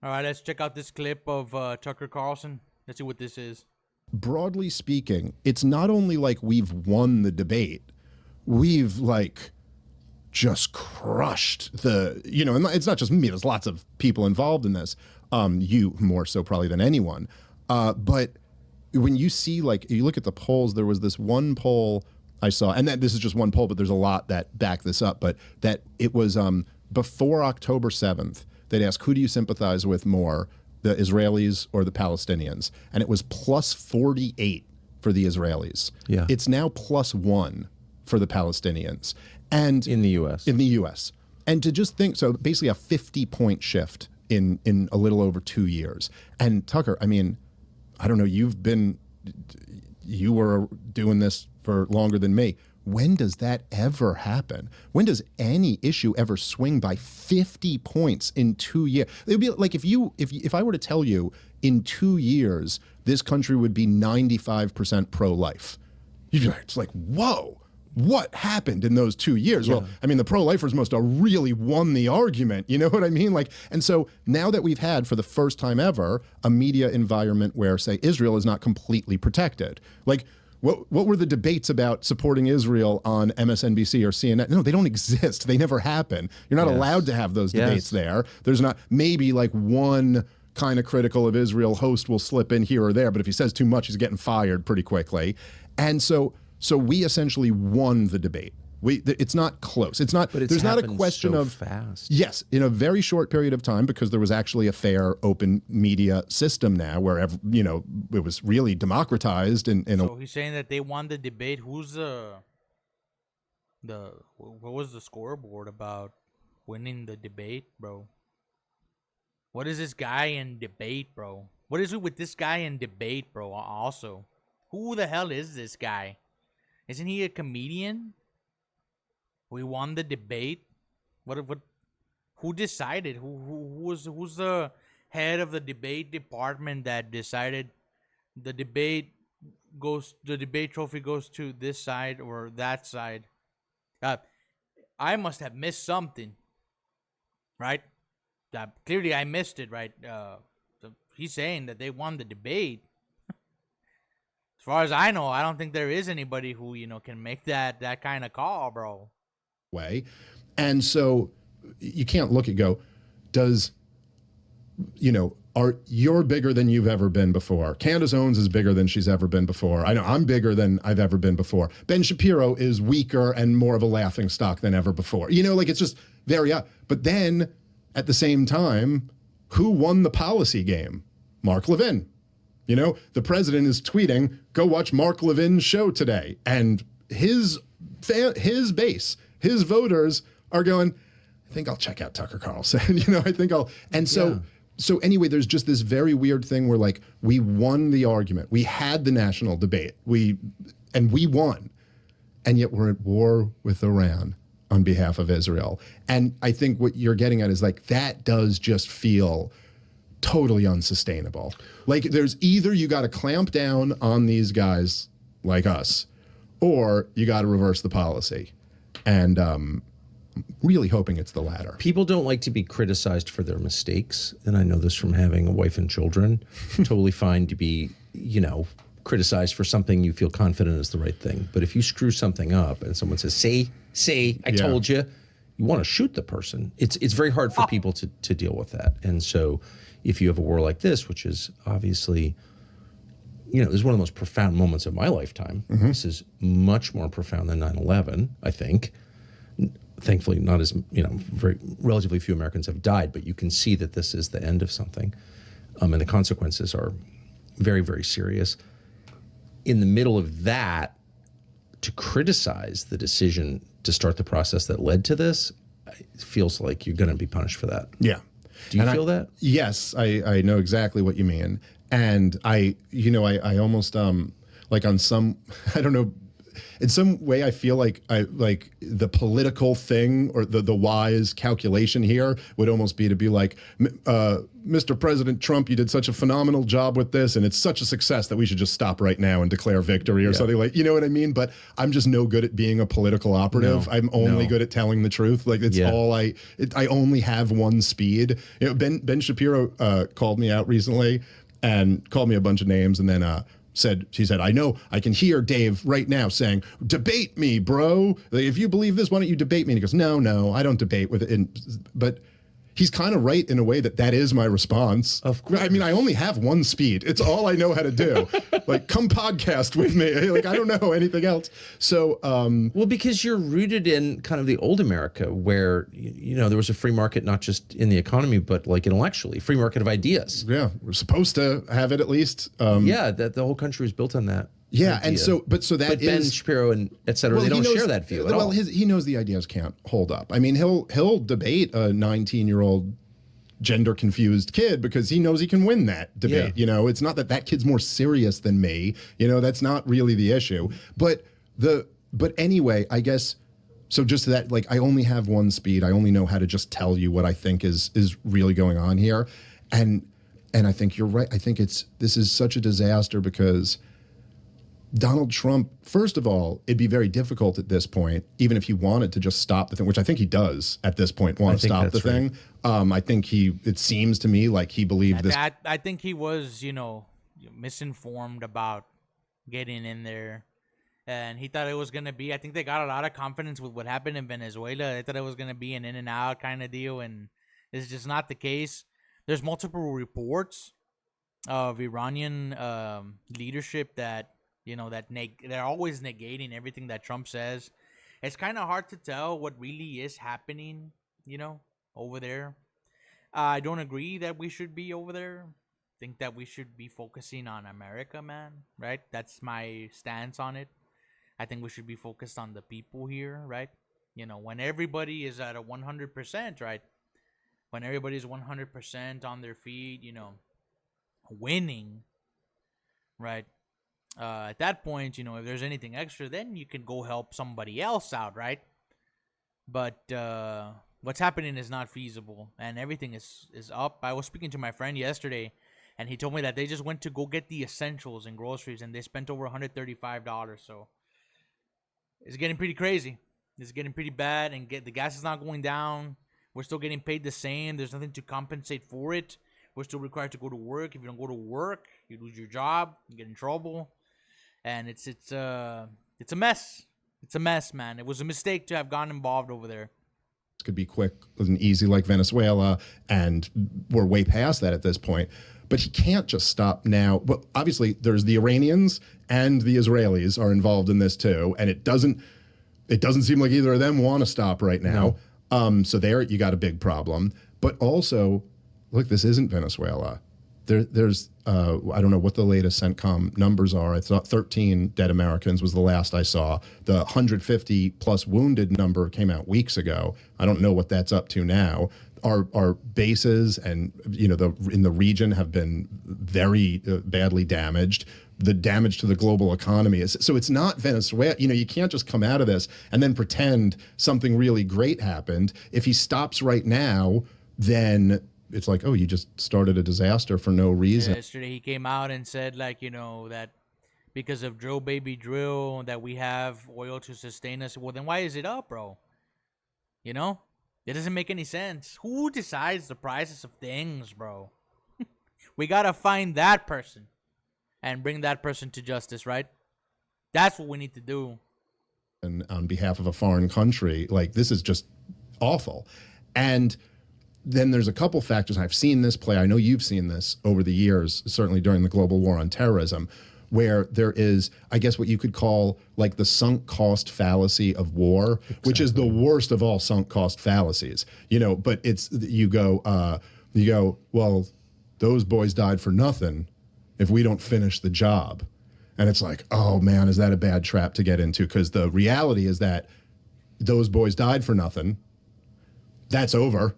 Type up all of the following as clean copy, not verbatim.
All right, let's check out this clip of Tucker Carlson. Let's see what this is. Broadly speaking, it's not only like we've won the debate, we've like just crushed the, and it's not just me, there's lots of people involved in this, you more so probably than anyone. But when you see, like, you look at the polls, there was this one poll I saw, and this is just one poll, but there's a lot that back this up, but that it was before October 7th, they'd ask, who do you sympathize with more, the Israelis or the Palestinians? And it was plus 48 for the Israelis. Yeah. It's now plus 1 for the Palestinians. And in the U.S. In the U.S. And to just think, so basically a 50-point shift in a little over 2 years. And Tucker, I mean, I don't know, you were doing this for longer than me. When does that ever happen? When does any issue ever swing by 50 points in 2 years? It would be like if I were to tell you in 2 years this country would be 95% pro-life. You'd be like, it's like, whoa, what happened in those 2 years? Yeah. Well, I mean, the pro-lifers must have really won the argument. You know what I mean? Like, and so now that we've had, for the first time ever, a media environment where, say, Israel is not completely protected. Like, what were the debates about supporting Israel on MSNBC or CNN? No, they don't exist. They never happen. You're not allowed to have those debates there. There's not, maybe like one kind of critical of Israel host will slip in here or there, but if he says too much, he's getting fired pretty quickly. And so we essentially won the debate. It's not close. It's not. But there's not a question so of fast. Yes, in a very short period of time, because there was actually a fair, open media system now, where it was really democratized. So he's saying that they won the debate. Who's what was the scoreboard about winning the debate, bro? What is this guy in debate, bro? What is it with this guy in debate, bro? Also, who the hell is this guy? Isn't he a comedian? We won the debate. What? Who decided? Who's the head of the debate department that decided the debate trophy goes to this side or that side? I must have missed something, right? Clearly, I missed it, right? So he's saying that they won the debate. As far as I know, I don't think there is anybody who can make that kind of call, bro. Way. And so you can't look and go, you're bigger than you've ever been before. Candace Owens is bigger than she's ever been before. I know I'm bigger than I've ever been before. Ben Shapiro is weaker and more of a laughing stock than ever before. It's just very up. But then at the same time, who won the policy game? Mark Levin. The president is tweeting, go watch Mark Levin's show today. And his base, his voters are going, I think I'll check out Tucker Carlson. I think I'll. And so anyway, there's just this very weird thing where, like, we won the argument. We had the national debate. We won. And yet we're at war with Iran on behalf of Israel. And I think what you're getting at is, like, that does just feel totally unsustainable. Like, there's either you got to clamp down on these guys like us, or you got to reverse the policy. And I'm really hoping it's the latter. People don't like to be criticized for their mistakes. And I know this from having a wife and children. Totally fine to be, criticized for something you feel confident is the right thing. But if you screw something up and someone says, say, I told you, you want to shoot the person. It's very hard for people to deal with that. And so if you have a war like this, which is obviously, this is one of the most profound moments of my lifetime. Mm-hmm. This is much more profound than 9/11, I think. Thankfully, not as, very relatively few Americans have died, but you can see that this is the end of something. And the consequences are very, very serious. In the middle of that, to criticize the decision to start the process that led to this, it feels like you're going to be punished for that. Yeah. Do you feel that? Yes, I know exactly what you mean. And I almost, like on some, I don't know, in some way, I feel like the political thing or the wise calculation here would almost be to be like, Mr. President Trump, you did such a phenomenal job with this, and it's such a success that we should just stop right now and declare victory or something like, you know what I mean? But I'm just no good at being a political operative. I'm only good at telling the truth. Like it's all I only have one speed. You know, Ben Shapiro called me out recently and called me a bunch of names, and then he said, I know, I can hear Dave right now saying, debate me, bro. Like, if you believe this, why don't you debate me? And he goes, no, I don't debate with it. But he's kind of right in a way that is my response. Of course. I mean, I only have one speed. It's all I know how to do. Like, come podcast with me. Like, I don't know anything else. So, well, because you're rooted in kind of the old America where, you know, there was a free market, not just in the economy, but like intellectually, free market of ideas. Yeah, we're supposed to have it at least. That the whole country was built on that. Yeah, idea. and so that Ben Shapiro and et cetera, they don't share that view at all. Well, he knows the ideas can't hold up. I mean, he'll debate a 19-year-old gender confused kid because he knows he can win that debate. Yeah. You know, it's not that kid's more serious than me. You know, that's not really the issue. But anyway, I guess. So just that, like, I only have one speed. I only know how to just tell you what I think is really going on here, and I think you're right. I think this is such a disaster because Donald Trump, first of all, it'd be very difficult at this point, even if he wanted to just stop the thing, which I think he does at this point, want to stop the thing. I think it seems to me like he believed this. I think he was, misinformed about getting in there. And he thought it was going to be, I think they got a lot of confidence with what happened in Venezuela. They thought it was going to be an in and out kind of deal. And it's just not the case. There's multiple reports of Iranian leadership that, they're always negating everything that Trump says. It's kind of hard to tell what really is happening, over there. I don't agree that we should be over there. I think that we should be focusing on America, man, right? That's my stance on it. I think we should be focused on the people here, right? When everybody is at a 100%, right? When everybody's 100% on their feet, winning, right? At that point, if there's anything extra, then you can go help somebody else out, right? But what's happening is not feasible, and everything is up. I was speaking to my friend yesterday, and he told me that they just went to go get the essentials and groceries, and they spent over $135. So it's getting pretty crazy. It's getting pretty bad, and the gas is not going down. We're still getting paid the same. There's nothing to compensate for it. We're still required to go to work. If you don't go to work, you lose your job, you get in trouble. And it's a mess. It's a mess, man. It was a mistake to have gotten involved over there. It could be quick and easy like Venezuela, and we're way past that at this point. But he can't just stop now. But obviously, there's the Iranians and the Israelis are involved in this too, and it doesn't seem like either of them want to stop right now. No. So there you got a big problem. But also, look, this isn't Venezuela. There's I don't know what the latest CENTCOM numbers are. I thought 13 dead Americans was the last I saw. The 150 plus wounded number came out weeks ago. I don't know what that's up to now. Our bases and in the region have been very badly damaged. The damage to the global economy is so it's not Venezuela. You can't just come out of this and then pretend something really great happened. If he stops right now, then it's like, oh, you just started a disaster for no reason. Yesterday he came out and said, that because of drill baby drill, that we have oil to sustain us. Well, then why is it up, bro? It doesn't make any sense. Who decides the prices of things, bro? We got to find that person and bring that person to justice, right? That's what we need to do. And on behalf of a foreign country, this is just awful. And then there's a couple factors. I've seen this play. I know you've seen this over the years, certainly during the global war on terrorism, where there is, I guess, what you could call the sunk cost fallacy of war, which is the worst of all sunk cost fallacies. But it's you go, well, those boys died for nothing if we don't finish the job. And it's like, oh man, is that a bad trap to get into? Because the reality is that those boys died for nothing. That's over.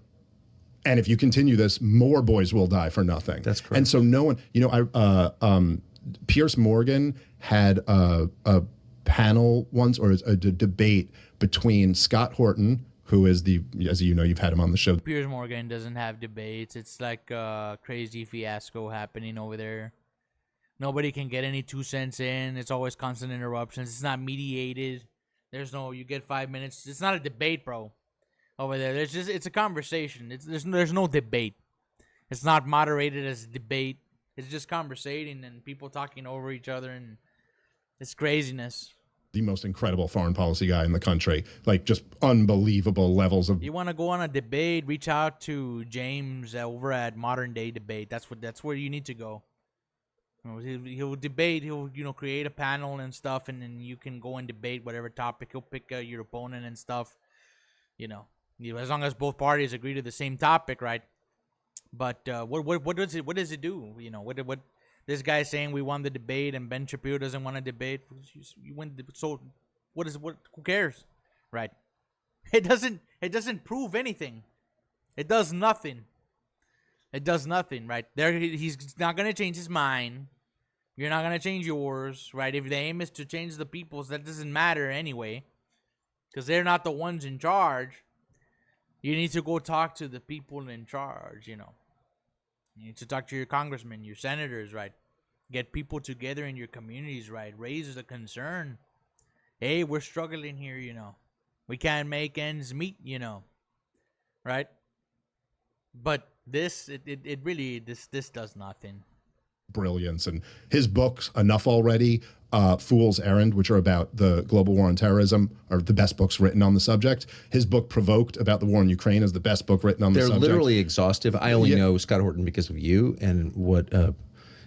And if you continue this, more boys will die for nothing. That's correct. And so no one, Pierce Morgan had a panel once, or a debate between Scott Horton, who is as you know, you've had him on the show. Piers Morgan doesn't have debates. It's like a crazy fiasco happening over there. Nobody can get any 2 cents in. It's always constant interruptions. It's not mediated. There's no, you get 5 minutes. It's not a debate, bro. Over there, it's a conversation. There's no debate. It's not moderated as a debate. It's just conversating and people talking over each other, and it's craziness. The most incredible foreign policy guy in the country, like just unbelievable levels of. You want to go on a debate? Reach out to James over at Modern Day Debate. That's where you need to go. He'll debate. He'll create a panel and stuff, and then you can go and debate whatever topic. He'll pick your opponent and stuff. As long as both parties agree to the same topic, right? But what does it do? What this guy saying we won the debate and Ben Shapiro doesn't want to debate. You win. So who cares, right? It doesn't prove anything. It does nothing. It does nothing, right? He's not gonna change his mind. You're not gonna change yours, right? If the aim is to change the people's, that doesn't matter anyway, because they're not the ones in charge. You need to go talk to the people in charge. You need to talk to your congressmen, your senators, right? Get people together in your communities, right? Raise the concern. Hey, we're struggling here. We can't make ends meet. Right? But this does nothing. Brilliance. And his books, Enough Already, Fool's Errand, which are about the global war on terrorism, are the best books written on the subject. His book Provoked, about the war in Ukraine, is the best book written on the subject. They're literally exhaustive. I only know Scott Horton because of you, and what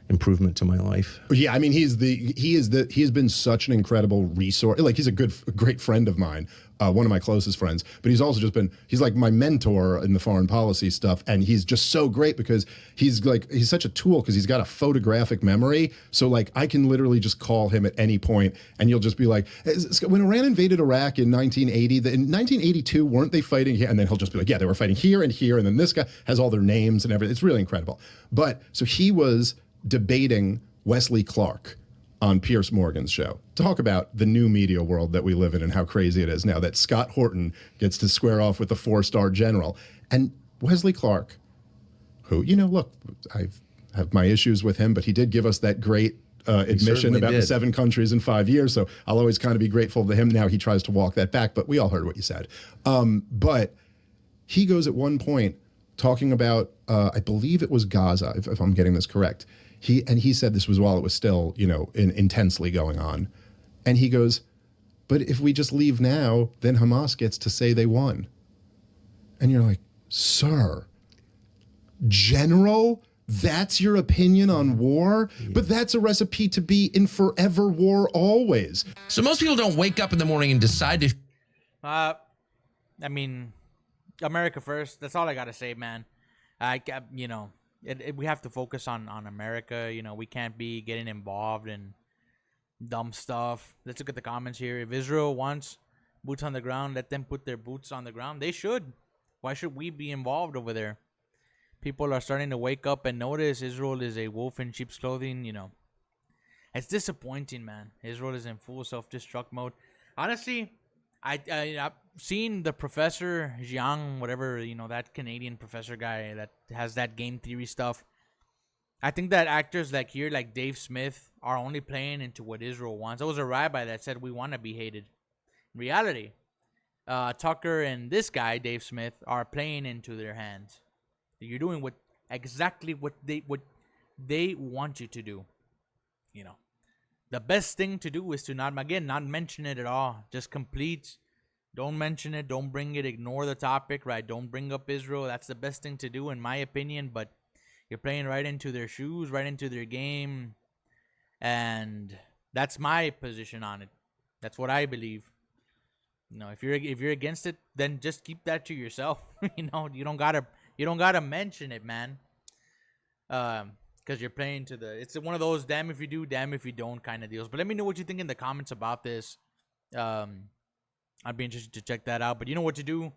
improvement to my life. Yeah, I mean, he has been such an incredible resource. Like, he's a great friend of mine, one of my closest friends, but he's also he's like my mentor in the foreign policy stuff. And he's just so great because he's such a tool, because he's got a photographic memory. So like, I can literally just call him at any point and you'll just be like, when Iran invaded Iraq in 1980, in 1982, weren't they fighting here? And then he'll just be like, yeah, they were fighting here and here. And then this guy has all their names and everything. It's really incredible. But so he was debating Wesley Clark on Piers Morgan's show. Talk about the new media world that we live in and how crazy it is now that Scott Horton gets to square off with a 4-star general. And Wesley Clark, who, look, I have my issues with him, but he did give us that great admission about the 7 countries in 5 years. So I'll always kind of be grateful to him. Now he tries to walk that back, but we all heard what you said. But he goes at one point talking about, I believe it was Gaza, if I'm getting this correct. He said this was while it was still, intensely going on. And he goes, but if we just leave now, then Hamas gets to say they won. And you're like, sir, general, that's your opinion on war? Yeah. But that's a recipe to be in forever war always. So most people don't wake up in the morning and decide to... I mean, America first. That's all I got to say, man. We have to focus on America. We can't be getting involved in dumb stuff. Let's look at the comments here. If Israel wants boots on the ground, let them put their boots on the ground. They should. Why should we be involved over there? People are starting to wake up and notice Israel is a wolf in sheep's clothing. It's disappointing, man. Israel is in full self-destruct mode. Honestly, I've seen the Professor Jiang, whatever, that Canadian professor guy that has that game theory stuff. I think that actors like Dave Smith are only playing into what Israel wants. There was a rabbi that said we want to be hated. In reality, Tucker and this guy, Dave Smith, are playing into their hands. You're doing exactly what they want you to do. The best thing to do is to not mention it at all. Just complete. Don't mention it. Don't bring it. Ignore the topic, right? Don't bring up Israel. That's the best thing to do, in my opinion. But you're playing right into their shoes, right into their game. And that's my position on it. That's what I believe. If you're against it, then just keep that to yourself. You don't gotta mention it, man. Because you're playing to it's one of those damn if you do, damn if you don't kind of deals. But let me know what you think in the comments about this. I'd be interested to check that out. But you know what to do.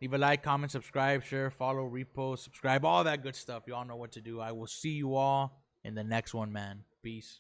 Leave a like, comment, subscribe, share, follow, repost, subscribe, all that good stuff. You all know what to do. I will see you all in the next one, man. Peace.